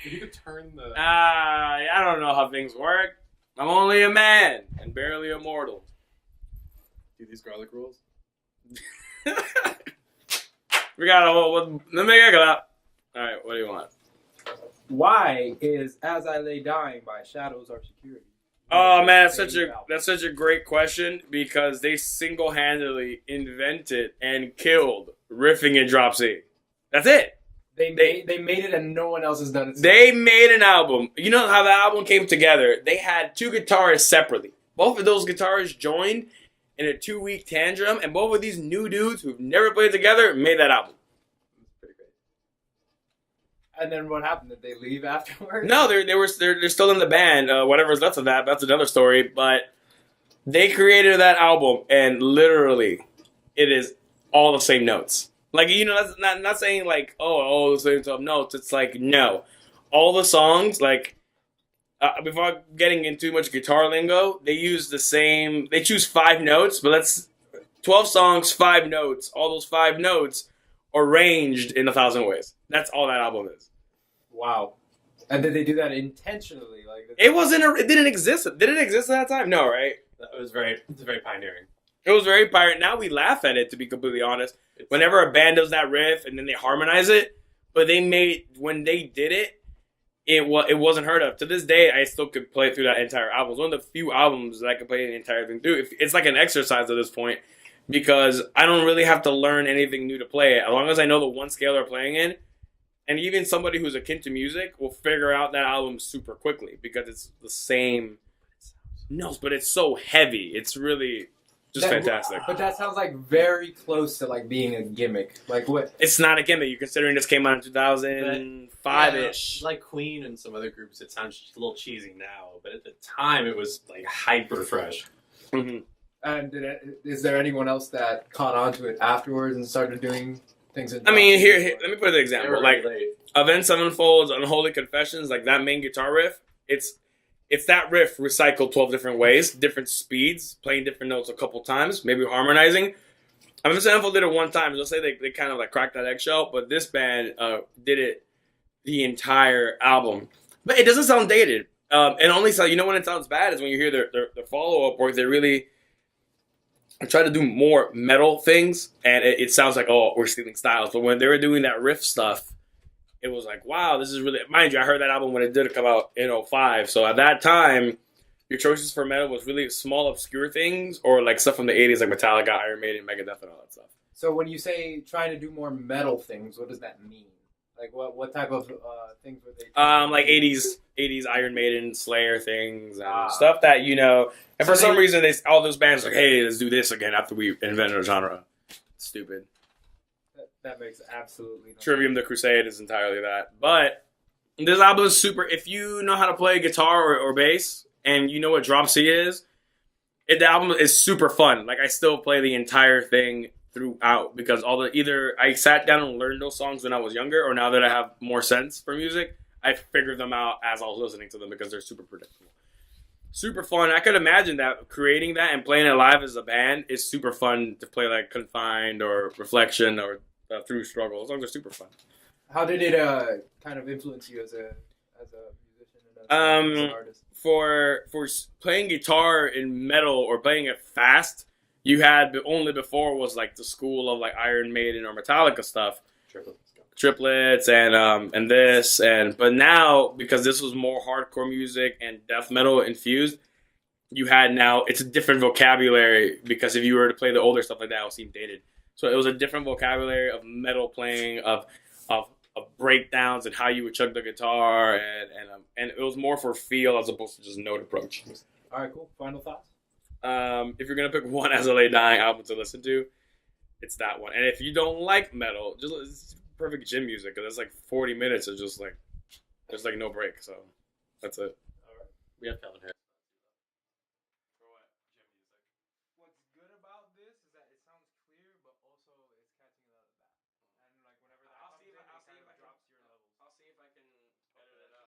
If you could turn the... I don't know how things work. I'm only a man and barely immortal. Do these garlic rolls? We got a whole... Let me get it up. All right, what do you want? Why is As I Lay Dying by Shadows Are Security? Oh man, that's such a great question because they single-handedly invented and killed riffing in drop C. That's it. They made it and no one else has done it. They made an album. You know how the album came together? They had two guitarists separately. Both of those guitarists joined in a 2-week tantrum, and both of these new dudes who've never played together made that album. And then what happened? Did they leave afterwards? No, they're still in the band. Whatever's left of that, that's another story. But they created that album, and literally, it is all the same notes. Like, you know, that's not saying like, all the same stuff notes. It's like, no, all the songs, like, before getting into too much guitar lingo, they use the same. They choose 5 notes, but that's 12 songs, 5 notes. All those 5 notes arranged in 1,000 ways. That's all that album is. Wow. And did they do that intentionally? Like It didn't exist. Did it exist at that time? No, right? It's very pioneering. It was very pirate. Now we laugh at it, to be completely honest. Whenever a band does that riff and then they harmonize it, but when they did it, it wasn't heard of. To this day, I still could play through that entire album. It's one of the few albums that I could play the entire thing through. It's like an exercise at this point because I don't really have to learn anything new to play it. As long as I know the one scale they're playing in, and even somebody who's akin to music will figure out that album super quickly because it's the same notes, but it's so heavy. It's really just fantastic. But that sounds like very close to like being a gimmick. Like what? It's not a gimmick. You're considering this came out in 2005-ish. Like Queen and some other groups, it sounds just a little cheesy now, but at the time it was like hyper fresh. Mm-hmm. And is there anyone else that caught on to it afterwards and started doing things? I mean, here, let me put an example. Like, late. Avenged Sevenfold's Unholy Confessions, like that main guitar riff, it's that riff recycled 12 different ways, different speeds, playing different notes a couple times, maybe harmonizing. Avenged Sevenfold did it one time. Let's say they kind of like cracked that eggshell, but this band did it the entire album. But it doesn't sound dated. And only so, you know when it sounds bad is when you hear their follow-up work. They really try to do more metal things, and it sounds like, oh, we're stealing styles. But when they were doing that riff stuff, it was like, wow, this is really... Mind you, I heard that album when it did come out in 2005. So at that time, your choices for metal was really small, obscure things, or like stuff from the 80s, like Metallica, Iron Maiden, Megadeth, and all that stuff. So when you say trying to do more metal things, what does that mean? Like what type of things were they doing? Like 80s Iron Maiden, Slayer things, stuff that, you know... And for some reason, all those bands are like, hey, let's do this again after we invented a genre. Stupid. That makes absolutely no sense. Trivium the Crusade is entirely that. But this album is super... If you know how to play guitar or bass, and you know what drop C is, the album is super fun. Like, I still play the entire thing throughout because either I sat down and learned those songs when I was younger, or now that I have more sense for music, I figured them out as I was listening to them because they're super predictable. Super fun. I could imagine that creating that and playing it live as a band is super fun to play, like Confined or Reflection or Through Struggle. Those songs are super fun. How did it kind of influence you as a musician and as an artist? For playing guitar in metal or playing it fast, you had only before was like the school of like Iron Maiden or Metallica stuff. Triplets and this, but now because this was more hardcore music and death metal infused, it's a different vocabulary because if you were to play the older stuff like that, it would seem dated. So it was a different vocabulary of metal playing, of breakdowns and how you would chug the guitar, and it was more for feel as opposed to just note approach. All right, cool. Final thoughts. If you're gonna pick one As I Lay Dying album to listen to, it's that one. And if you don't like metal, it's perfect gym music because it's like 40 minutes of just like there's like no break. So that's it. All right, we have Calvin Harris.